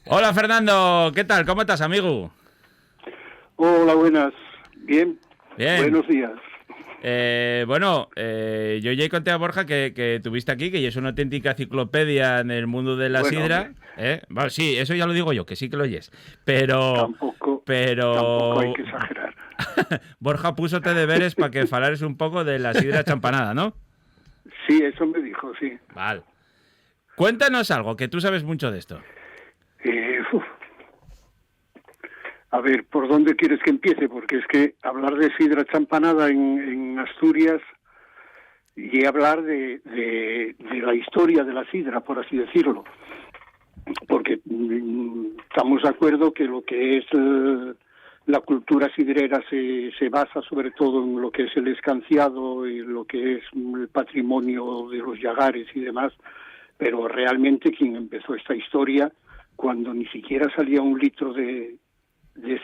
Hola Fernando, ¿qué tal? ¿Cómo estás, amigo? Hola, buenas. Bien, Bien. buenos días. Yo ya conté a Borja que tuviste aquí, que es una auténtica enciclopedia en el mundo de la Bueno, sidra. hombre, Bueno, sí, eso ya lo digo yo, que sí que lo oyes. Pero, tampoco hay pero que exagerar. Borja púsote deberes para que falares un poco de la sidra champanada, ¿no? Sí, eso me dijo, sí. Vale. Cuéntanos algo, que tú sabes mucho de esto. Uf. A ver, ¿por dónde quieres que empiece? Porque es que hablar de sidra champanada en Asturias y hablar de la historia de la sidra, por así decirlo. Porque estamos de acuerdo que lo que es la cultura sidrera se basa sobre todo en lo que es el escanciado y lo que es el patrimonio de los yagares y demás, pero realmente quien empezó esta historia, cuando ni siquiera salía un litro de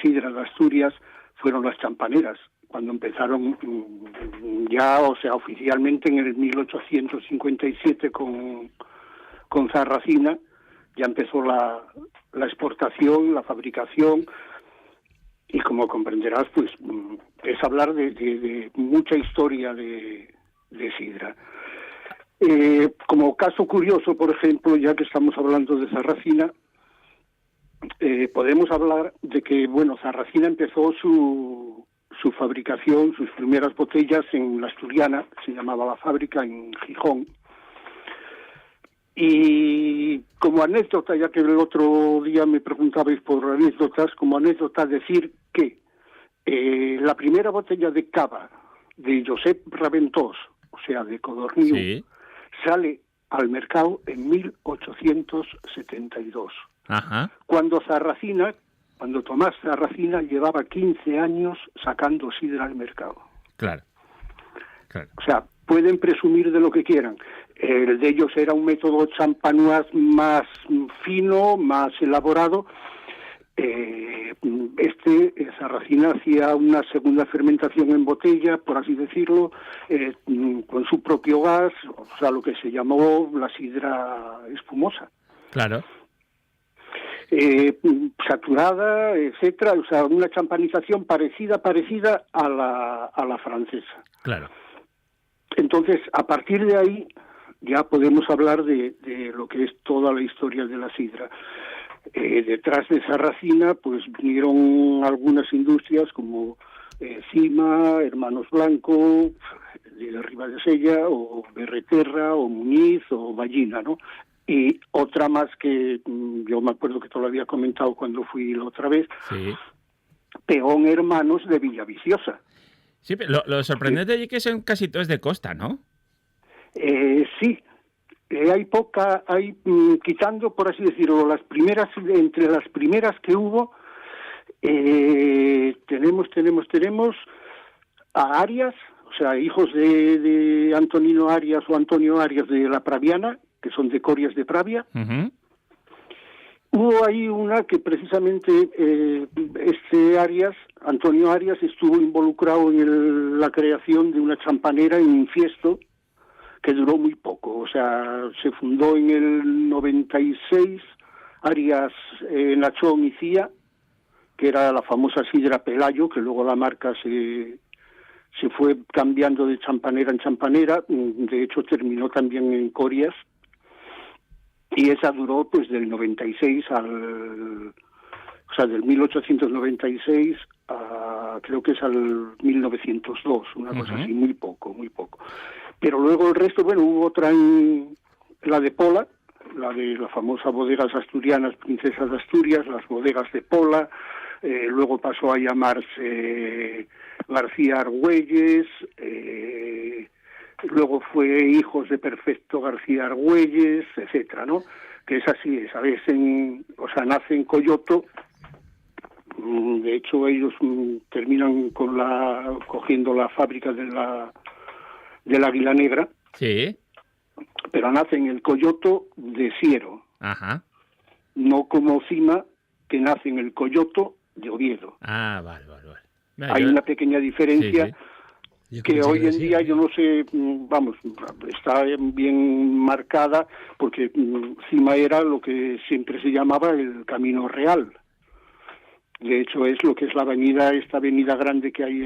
sidra de Asturias, fueron las champaneras, cuando empezaron ya, o sea, oficialmente en el 1857 con Zarracina, ya empezó la exportación, la fabricación, y como comprenderás, pues es hablar de mucha historia de sidra. Como caso curioso, por ejemplo, ya que estamos hablando de Zarracina, podemos hablar de que, bueno, Zarracina empezó su fabricación, sus primeras botellas en la Asturiana, se llamaba la fábrica, en Gijón. Y como anécdota, ya que el otro día me preguntabais por anécdotas, como anécdota decir que la primera botella de cava de Josep Raventós, o sea, de Codorniu, Sí. sale al mercado en 1872. Ajá. Cuando Tomás Zarracina llevaba 15 años sacando sidra al mercado. Claro, claro. O sea, pueden presumir de lo que quieran. El de ellos era un método champanois más fino, más elaborado. Sarracina hacía una segunda fermentación en botella, por así decirlo, con su propio gas, o sea, lo que se llamó la sidra espumosa. Claro, Saturada, etcétera, o sea, una champanización parecida a la francesa. claro. Entonces, a partir de ahí ya podemos hablar de lo que es toda la historia de la sidra. Detrás de Sarracina, pues vinieron algunas industrias como Cima, Hermanos Blanco, de Ribadesella, o Berreterra, o Muñiz, o Ballina, ¿no? Y otra más que yo me acuerdo que te lo había comentado cuando fui la otra vez, Sí. Peón Hermanos de Villaviciosa. Sí, pero lo sorprendente es que son casi todos de costa, ¿no? Sí, quitando, por así decirlo, entre las primeras que hubo, tenemos a Arias, o sea, hijos de Antonino Arias o Antonio Arias de la Praviana, que son de Corias de Pravia. Uh-huh. Hubo ahí una que precisamente Antonio Arias, estuvo involucrado en la creación de una champanera en Infiesto, que duró muy poco, o sea, se fundó en el 96, Arias, Nachón y Cía, que era la famosa sidra Pelayo, que luego la marca se fue cambiando de champanera en champanera, de hecho terminó también en Corias, y esa duró pues del 96 o sea, del 1896 a, creo que es al 1902, una cosa así, muy poco. Pero luego el resto, bueno, hubo otra la de Pola, la de las famosas bodegas asturianas, Princesas de Asturias, las bodegas de Pola, luego pasó a llamarse García Argüelles, luego fue Hijos de Perfecto García Argüelles, etcétera, ¿no? Que es así, ¿sabes? Nace en Coyoto. De hecho, ellos terminan cogiendo la fábrica del Águila Negra. Sí. Pero nace en el Coyoto de Siero. Ajá. No como Cima, que nace en el Coyoto de Oviedo. Ah, vale. Hay una pequeña diferencia. Sí, sí. que hoy en día yo no sé, vamos, está bien marcada porque Cima era lo que siempre se llamaba el Camino Real. De hecho es lo que es la avenida, esta avenida grande que hay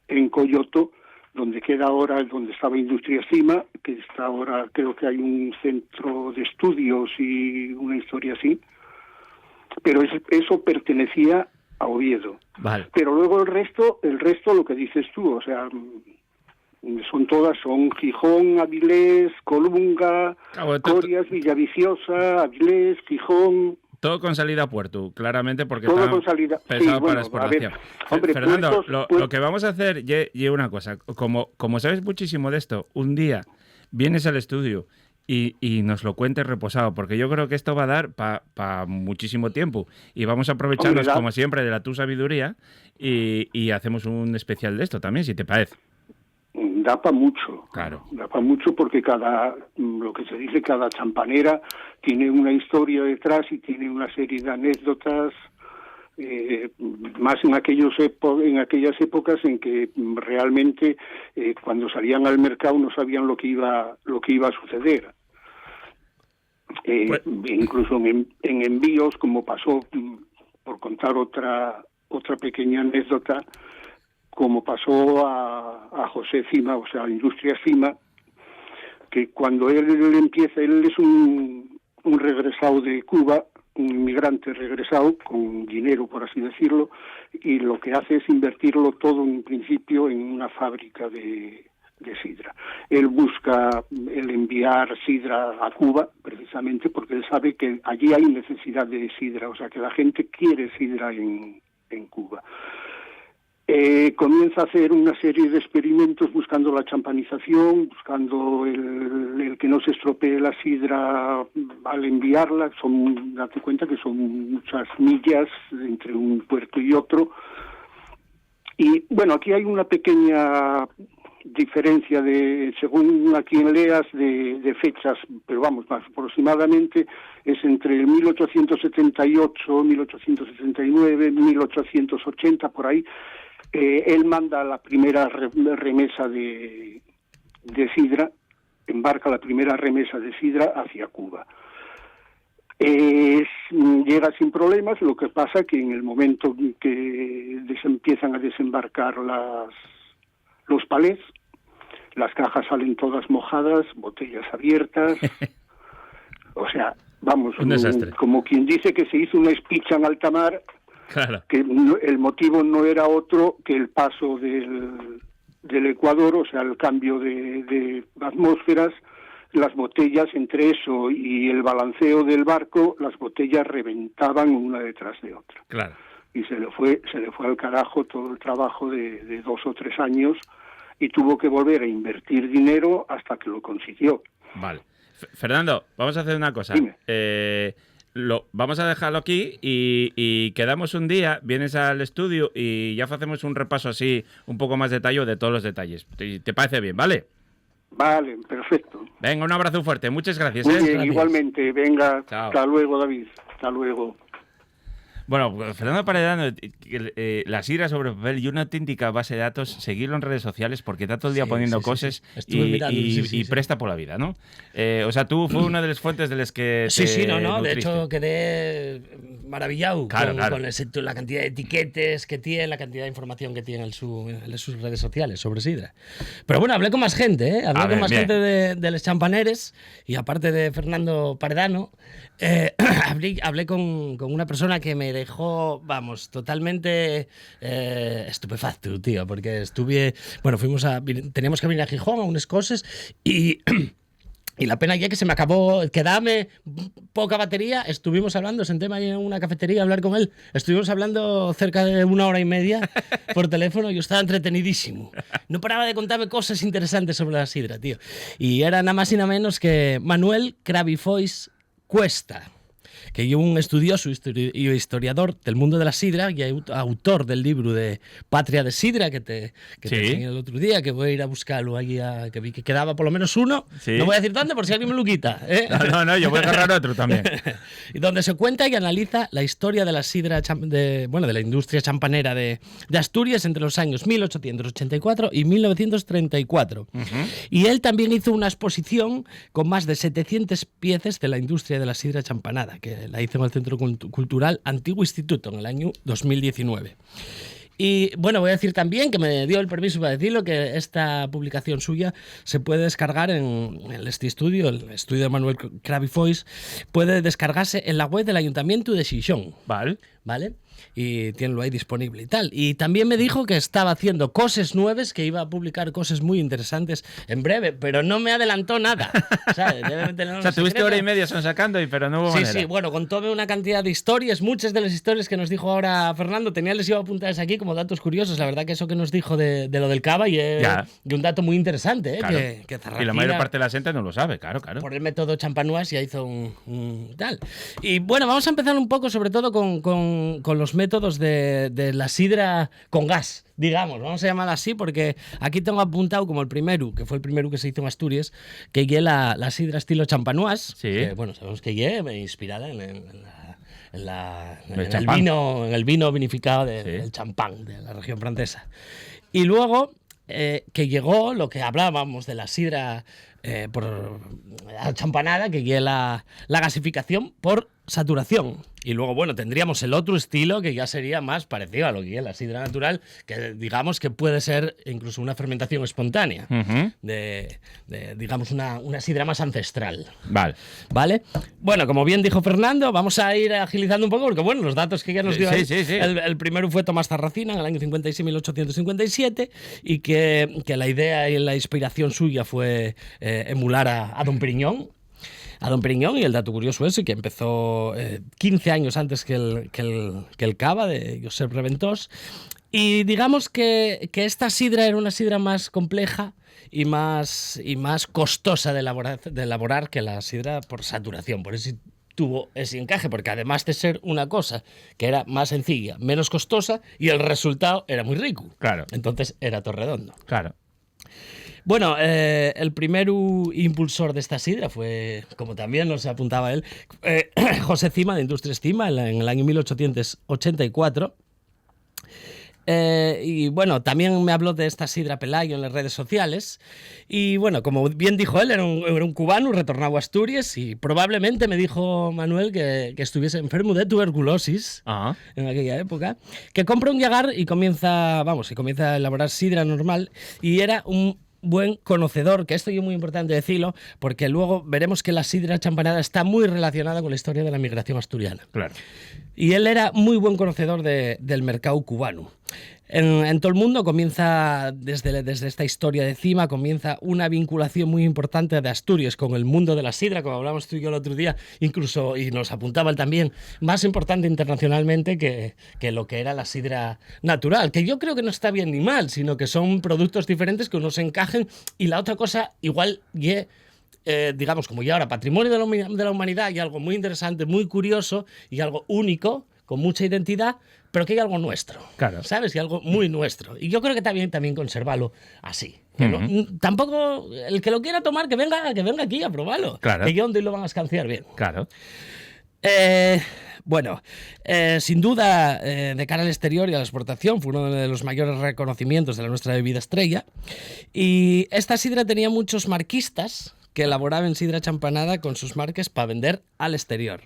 en Coyoto, donde queda ahora, donde estaba Industrias Cima, que está ahora, creo que hay un centro de estudios y una historia así, pero eso pertenecía a Oviedo. Vale. Pero luego el resto, lo que dices tú, o sea, son Gijón, Avilés, Colunga, Corias, Villaviciosa, Avilés, Gijón... Todo con salida a puerto, claramente, porque todo está con salida. pensado sí, bueno, para exportación. Hombre, Fernando, puertos, lo que vamos a hacer, y una cosa, como sabes muchísimo de esto, un día vienes al estudio y nos lo cuentes reposado, porque yo creo que esto va a dar para muchísimo tiempo y vamos a aprovecharnos, como siempre, de tu sabiduría y hacemos un especial de esto también, si te parece. Da para mucho, claro. Da para mucho porque lo que se dice, cada champanera tiene una historia detrás y tiene una serie de anécdotas, más en aquellas épocas en que realmente cuando salían al mercado no sabían lo que iba a suceder. Incluso en envíos, como pasó, por contar otra pequeña anécdota, como pasó a José Cima, o sea, a Industrias Cima, que cuando él es un regresado de Cuba, un inmigrante regresado con dinero, por así decirlo, y lo que hace es invertirlo todo en principio en una fábrica de sidra. Él busca el enviar sidra a Cuba, precisamente porque él sabe que allí hay necesidad de sidra, o sea, que la gente quiere sidra en Cuba. Comienza a hacer una serie de experimentos buscando la champanización, buscando el que no se estropee la sidra al enviarla. Date cuenta que son muchas millas entre un puerto y otro. Y bueno, aquí hay una pequeña diferencia según a quien leas, de fechas, pero vamos, más aproximadamente es entre el 1878, 1879, 1880, por ahí. Él manda la primera remesa de sidra, embarca la primera remesa de sidra hacia Cuba. Llega sin problemas, lo que pasa que en el momento que empiezan a desembarcar los palés, las cajas salen todas mojadas, botellas abiertas, o sea, vamos, como quien dice que se hizo una espicha en alta mar. Claro. Que el motivo no era otro que el paso del Ecuador, o sea, el cambio de atmósferas, las botellas, entre eso y el balanceo del barco, las botellas reventaban una detrás de otra. Claro. Y se le fue al carajo todo el trabajo de 2 o 3 años y tuvo que volver a invertir dinero hasta que lo consiguió. Vale. Fernando, vamos a hacer una cosa. Dime. Vamos a dejarlo aquí y quedamos un día, vienes al estudio y ya hacemos un repaso así, un poco más detallado de todos los detalles. ¿Te parece bien, vale? Vale, perfecto. Venga, un abrazo fuerte. Muchas gracias. Muy bien, Gracias. igualmente. Venga, chao. Hasta luego, David. Hasta luego. Bueno, Fernando Paredano, la sidra sobre papel y una auténtica base de datos, seguirlo en redes sociales porque está todo el día poniendo cosas y presta por la vida, ¿no? O sea, tú fue una de las fuentes de las que no, de hecho quedé maravillado con la cantidad de etiquetes que tiene, la cantidad de información que tiene en sus redes sociales sobre sidra. Pero bueno, hablé con más gente, ¿eh? Gente de los champaneres y aparte de Fernando Paredano, hablé con una persona que me dejó, vamos, totalmente estupefacto, tío, porque teníamos que venir a Gijón a unas cosas y la pena ya que se me acabó, quedame poca batería, estuvimos hablando, sentéme ahí en una cafetería a hablar con él, estuvimos hablando cerca de 1 hora y media por teléfono, yo estaba entretenidísimo, no paraba de contarme cosas interesantes sobre la sidra, tío, y era nada más y nada menos que Manuel Cravifoix Cuesta. que é un estudioso e historiador del mundo de la sidra e autor del libro de Patria de Sidra que te enseñé el otro día, que voy a ir a buscarlo ahí, que vi que quedaba por lo menos uno. Sí. No voy a decir dónde por si alguien me lo quita. No, yo voy a agarrar otro también. Y donde se cuenta y analiza la historia de la sidra, de la industria champanera de Asturias entre los años 1884 y 1934. Y él también hizo una exposición con más de 700 piezas de la industria de la sidra champanada, que la hizo en el Centro Cultural Antiguo Instituto en el año 2019. Y bueno, voy a decir también que me dio el permiso para decirlo, que esta publicación suya se puede descargar en este estudio, el estudio de Manuel Cravifoix, puede descargarse en la web del Ayuntamiento de Xixón. ¿Vale? Y tienlo ahí disponible y tal. Y también me dijo que estaba haciendo cosas nuevas, que iba a publicar cosas muy interesantes en breve, pero no me adelantó nada. O sea, tuviste hora y media sacando, pero no hubo manera. Sí, bueno, contóme una cantidad de historias, muchas de las historias que nos dijo ahora Fernando, les iba apuntadas aquí como datos curiosos. La verdad que eso que nos dijo de lo del cava y un dato muy interesante, claro. que Zarracina, y la mayor parte de la gente no lo sabe, claro. Por el método Champanois ya hizo un tal. Y bueno, vamos a empezar un poco sobre todo con los métodos de la sidra con gas, digamos, vamos a llamarla así, porque aquí tengo apuntado como el primero, que fue el primero que se hizo en Asturias, que lleve la sidra estilo Champanois, que bueno, sabemos que lleve inspirada en el vino vinificado del champán de la región francesa. Y luego que llegó lo que hablábamos de la sidra por champanada, que lleve la gasificación por saturación. Y luego, bueno, tendríamos el otro estilo que ya sería más parecido a lo que es la sidra natural, que digamos que puede ser incluso una fermentación espontánea, digamos una sidra más ancestral. Vale. Bueno, como bien dijo Fernando, vamos a ir agilizando un poco, porque bueno, los datos que ya nos dio el primero fue Tomás Zarracina en el año 56-1857, y que la idea y la inspiración suya fue emular a Don Periñón. Y el dato curioso es que empezó 15 años antes que el cava de Josep Reventós. Y digamos que esta sidra era una sidra más compleja y más costosa de elaborar que la sidra por saturación. Por eso tuvo ese encaje, porque además de ser una cosa que era más sencilla, menos costosa, y el resultado era muy rico. Claro. Entonces era todo redondo. Claro. Bueno, el primer impulsor de esta sidra fue, como también nos apuntaba él, José Cima, de Industrias Cima, en el año 1884. Y bueno, también me habló de esta sidra Pelayo en las redes sociales. Y bueno, como bien dijo él, era un cubano retornado a Asturias, y probablemente me dijo Manuel que estuviese enfermo de tuberculosis en aquella época, que compra un llagar y comienza a elaborar sidra normal, y era un buen conocedor, que esto es muy importante decirlo, porque luego veremos que la sidra champanada está muy relacionada con la historia de la migración asturiana. Claro. Y él era muy buen conocedor del mercado cubano. En todo el mundo comienza, desde esta historia de Cima, comienza una vinculación muy importante de Asturias con el mundo de la sidra, como hablamos tú y yo el otro día, incluso, y nos apuntaba él también, más importante internacionalmente que lo que era la sidra natural, que yo creo que no está bien ni mal, sino que son productos diferentes que unos encajen, y la otra cosa igual digamos, como ya ahora patrimonio de la humanidad, y algo muy interesante, muy curioso, y algo único, con mucha identidad, pero que hay algo nuestro, claro. ¿Sabes? Y algo muy nuestro. Y yo creo que también conservarlo así. Que tampoco, el que lo quiera tomar, que venga aquí a probarlo. Claro. Que donde lo van a escanciar bien. Claro. Bueno, sin duda, de cara al exterior y a la exportación, fue uno de los mayores reconocimientos de nuestra bebida estrella. Y esta sidra tenía muchos marquistas que elaboraban sidra champanada con sus marcas para vender al exterior.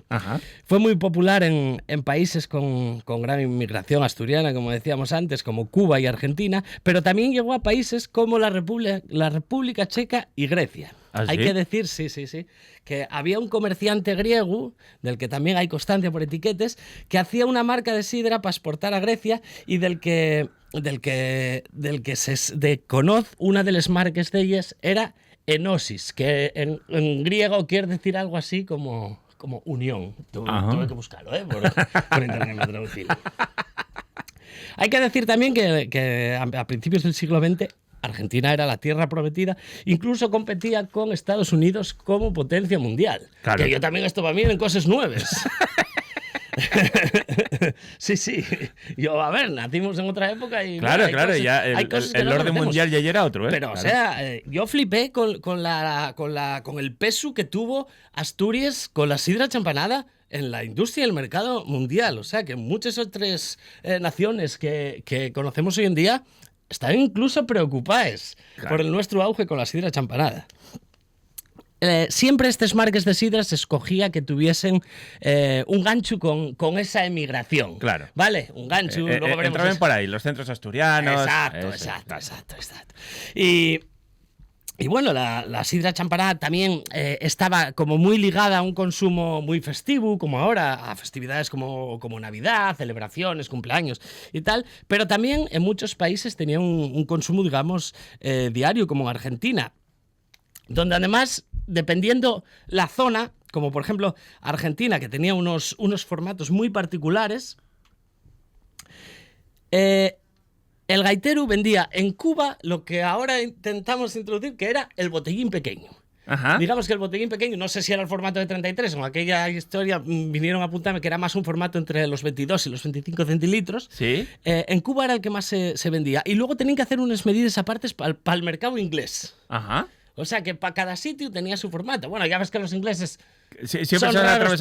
Fue muy popular en países con gran inmigración asturiana, como decíamos antes, como Cuba y Argentina, pero también llegó a países como la República Checa y Grecia. Hay que decir, sí, que había un comerciante griego, del que también hay constancia por etiquetes, que hacía una marca de sidra para exportar a Grecia, y del que se conoce una de las marcas de ellas era Enosis, que en griego quiere decir algo así como unión. Tuve que buscarlo, por internet me traducirlo. Hay que decir también que a principios del siglo XX Argentina era la tierra prometida, incluso competía con Estados Unidos como potencia mundial. Claro. Que yo también esto para mí en cosas nuevas. Sí. Yo, a ver, nacimos en otra época y... Claro, hay claro, cosas, ya el orden mundial ya era otro, ¿eh? Pero, claro. o sea, yo flipé con el peso que tuvo Asturias con la sidra champanada en la industria y el mercado mundial. O sea, que muchas otras naciones que conocemos hoy en día están incluso preocupadas por el nuestro auge con la sidra champanada. Siempre estas marcas de sidra se escogía que tuviesen un gancho con esa emigración. Claro. ¿Vale? Un gancho. Luego veremos entraban por ahí, los centros asturianos. Exacto. Y bueno, la sidra champanada también estaba como muy ligada a un consumo muy festivo, como ahora, a festividades como Navidad, celebraciones, cumpleaños y tal, pero también en muchos países tenía un consumo, digamos, diario, como en Argentina, donde además, dependiendo la zona, como por ejemplo Argentina, que tenía unos formatos muy particulares, el gaitero vendía en Cuba lo que ahora intentamos introducir, que era el botellín pequeño. Ajá. Digamos que el botellín pequeño, no sé si era el formato de 33, en aquella historia vinieron a apuntarme que era más un formato entre los 22 y los 25 centilitros. Sí. En Cuba era el que más se vendía. Y luego tenían que hacer unas medidas aparte para el mercado inglés. Ajá. O sea que para cada sitio tenía su formato. Bueno, ya ves que los ingleses siempre son raros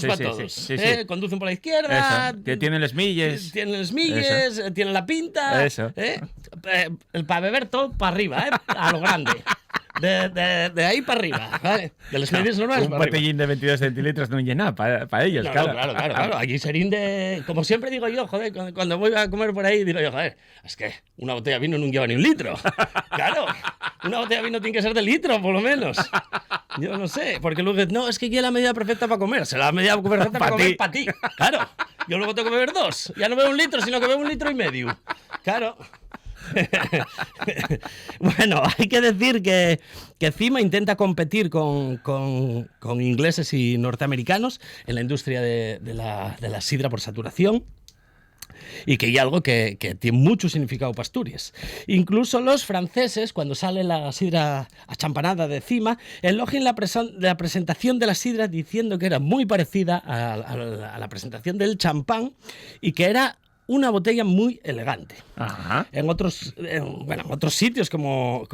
para todos. Sí. Conducen por la izquierda. Eso. Que tienen las millas. Tienen las millas, tienen la pinta. Eso. Para beber todo para arriba, a lo grande. De ahí para arriba, ¿vale? De las medidas normales Un para arriba. botellín de 22 centilitros no llena para ellos, No, claro. claro. Aquí serían de... Como siempre digo yo, joder, cuando voy a comer por ahí, digo yo, joder, es que una botella de vino no lleva ni un litro. Claro, una botella de vino tiene que ser de litro, por lo menos. Yo no sé, porque luego no, es que ya es la medida perfecta para comer. Será la medida perfecta para comer para ti. Claro, yo luego tengo que beber 2. Ya no bebo 1 litro, sino que bebo 1,5 litros. Claro. Bueno, hay que decir que Cima intenta competir con ingleses y norteamericanos en la industria de la sidra por saturación, y que hay algo que tiene mucho significado para Asturias. Incluso los franceses, cuando sale la sidra achampanada de Cima, elogian la presentación de la sidra diciendo que era muy parecida a la presentación del champán y que era una botella muy elegante. Ajá. En otros sitios como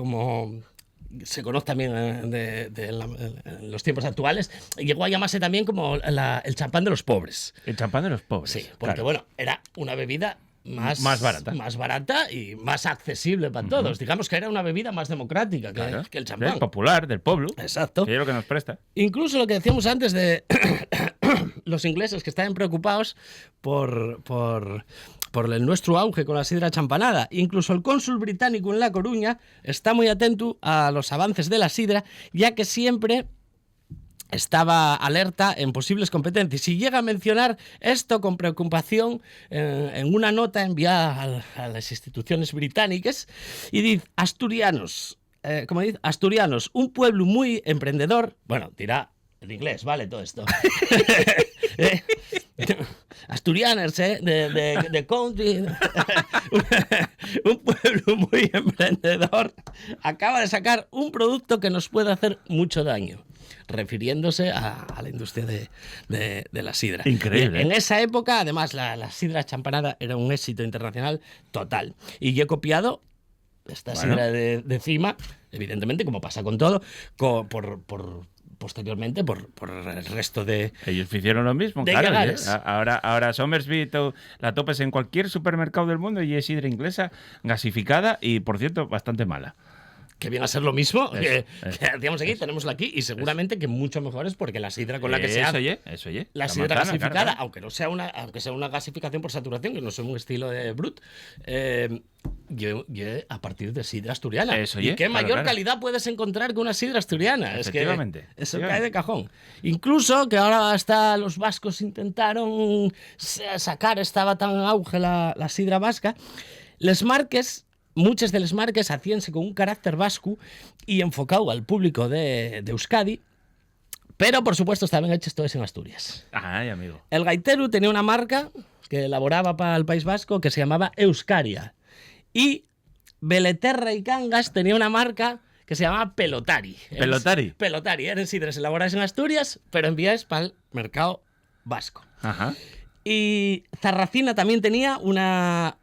se conoce también en los tiempos actuales, llegó a llamarse también como el champán de los pobres. El champán de los pobres. Sí, porque claro. bueno, era una bebida más barata. Más barata y más accesible para todos. Digamos que era una bebida más democrática que el champán. Sí, popular, del pueblo. Exacto. Que es lo que nos presta. Incluso lo que decíamos antes de los ingleses, que estaban preocupados por el nuestro auge con la sidra champanada. Incluso el cónsul británico en La Coruña está muy atento a los avances de la sidra, ya que siempre estaba alerta en posibles competencias y llega a mencionar esto con preocupación en una nota enviada a las instituciones británicas, y dice: asturianos, un pueblo muy emprendedor. Bueno, dirá en inglés, vale, todo esto. Asturianos, de country. Un pueblo muy emprendedor acaba de sacar un producto que nos puede hacer mucho daño, refiriéndose a la industria de la sidra. Increíble. En esa época, además, la sidra champanada era un éxito internacional total. Y yo he copiado esta sidra de Cima, evidentemente, como pasa con todo, posteriormente por el resto de... Ellos hicieron lo mismo, claro. Ahora Somersby la topes en cualquier supermercado del mundo y es sidra inglesa gasificada y, por cierto, bastante mala. Que viene a ser lo mismo que hacíamos aquí, tenemosla aquí, y seguramente que mucho mejor es porque la sidra con la que se hace... Eso oye. La sidra gasificada, claro. Aunque sea una gasificación por saturación, que no sea un estilo de Brut, yo a partir de sidra asturiana. Eso oye. ¿Y qué mayor calidad puedes encontrar que una sidra asturiana? Efectivamente. Es que eso cae de cajón. Incluso que ahora hasta los vascos intentaron sacar, estaba tan en auge la sidra vasca, muchas de las marcas hacíanse con un carácter vasco y enfocado al público de Euskadi, pero por supuesto estaban hechas todas en Asturias. Ay, amigo. El gaitero tenía una marca que elaboraba para el País Vasco que se llamaba Euskaria, y Beleterra y Cangas tenía una marca que se llamaba Pelotari. ¿Pelotari? Pelotari. Eran sidras elaboradas en Asturias, pero enviadas para el mercado vasco. Ajá. Y Zarracina también tenía una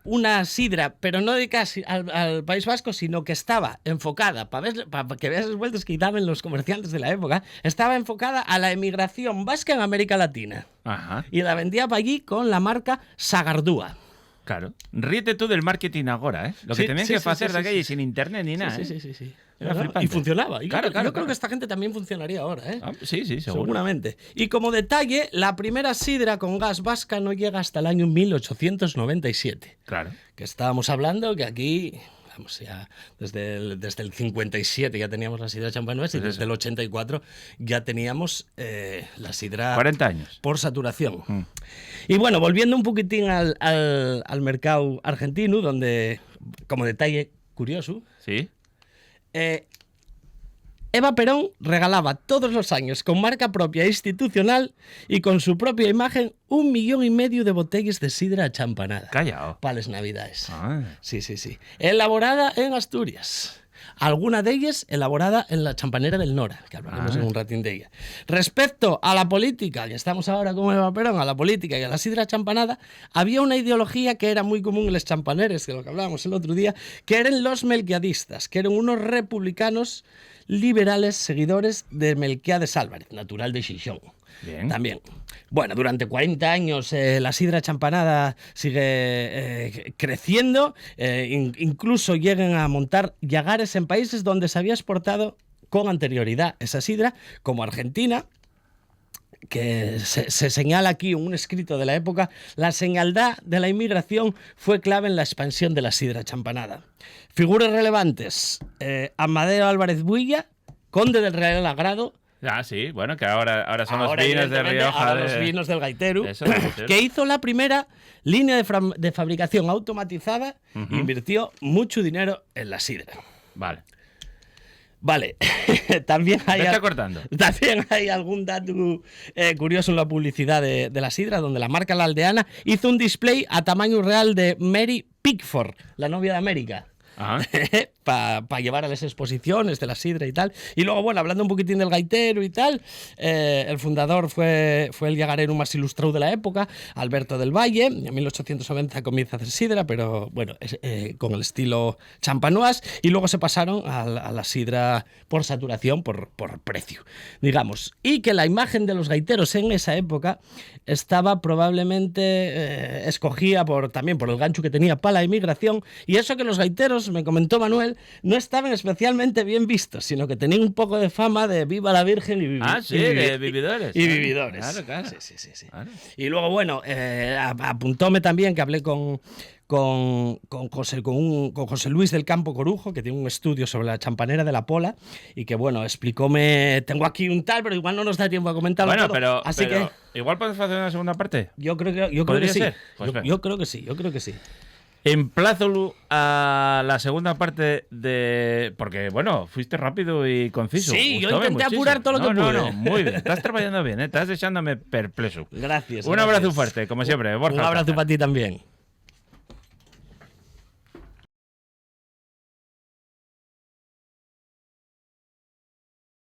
sidra, pero no dedicada al País Vasco, sino que estaba enfocada, para que veas las vueltas que daban los comerciantes de la época, estaba enfocada a la emigración vasca en América Latina. Ajá. Y la vendía para allí con la marca Sagardúa. Claro. Ríete tú del marketing ahora, ¿eh? Lo que tenían que hacer de aquello sin internet ni nada. Sí. Era flipante. Y funcionaba. Y claro, yo creo que esta gente también funcionaría ahora, ¿eh? Sí, seguro. Seguramente. Y como detalle, la primera sidra con gas vasca no llega hasta el año 1897. Claro. Que estábamos hablando que aquí, vamos, ya desde el 57 ya teníamos la sidra champanuesa y desde el 84 ya teníamos la sidra 40 años. Por saturación. Y bueno, volviendo un poquitín al mercado argentino, donde, como detalle curioso, Sí. Eva Perón regalaba todos los años, con marca propia institucional y con su propia imagen, 1,5 millones de botellas de sidra champanada. Callao. Para las Navidades. Ah. Sí. Elaborada en Asturias. Alguna de ellas elaborada en la champanera del Nora, que hablaremos en un ratín de ella. Respecto a la política, ya estamos ahora con Eva Perón, a la política y a la sidra champanada, había una ideología que era muy común en los champaneres, de lo que hablábamos el otro día, que eran los melquiadistas, que eran unos republicanos liberales seguidores de Melquiades Álvarez, natural de Xixón. Bien. También. Bueno, durante 40 años la sidra champanada sigue creciendo, incluso llegan a montar llagares en países donde se había exportado con anterioridad esa sidra, como Argentina, que se señala aquí en un escrito de la época, la señaldad de la inmigración fue clave en la expansión de la sidra champanada. Figuras relevantes, Amadeo Álvarez Builla, conde del Real Agrado. Ah, sí, bueno, que ahora son los vinos de Rioja. Los vinos del Gaiteru, Eso, que hizo la primera línea de fabricación automatizada e invirtió mucho dinero en la sidra. Vale. También hay algún dato curioso en la publicidad de la sidra, donde la marca La Aldeana hizo un display a tamaño real de Mary Pickford, la novia de América. Para llevar a las exposiciones de la sidra y tal. Y luego, bueno, hablando un poquitín del gaitero y tal, el fundador fue el llagarero más ilustrado de la época, Alberto del Valle. En 1890 comienza a hacer sidra, pero bueno, con el estilo champanoise, y luego se pasaron a la sidra por saturación, por precio, digamos. Y que la imagen de los gaiteros en esa época estaba probablemente escogida también por el gancho que tenía para la inmigración, y eso que los gaiteros, me comentó Manuel, no estaban especialmente bien vistos, sino que tenían un poco de fama de viva la Virgen y de vividores. Y vividores. Claro. Sí. Claro. Y luego, bueno, apuntóme también que hablé con José Luis del Campo Corujo, que tiene un estudio sobre la champanera de la Pola, y que, bueno, explicóme, tengo aquí un tal, pero igual no nos da tiempo a comentarlo todo. Pero que igual podemos hacer una segunda parte. Yo creo que sí. Pues yo creo que sí. Emplazo a la segunda parte porque, bueno, fuiste rápido y conciso. Sí, yo intenté apurar todo lo que pude. No, muy bien. Estás trabajando bien, estás dejándome perplejo. Gracias. Un abrazo fuerte, como siempre, Borja. Un abrazo para ti también.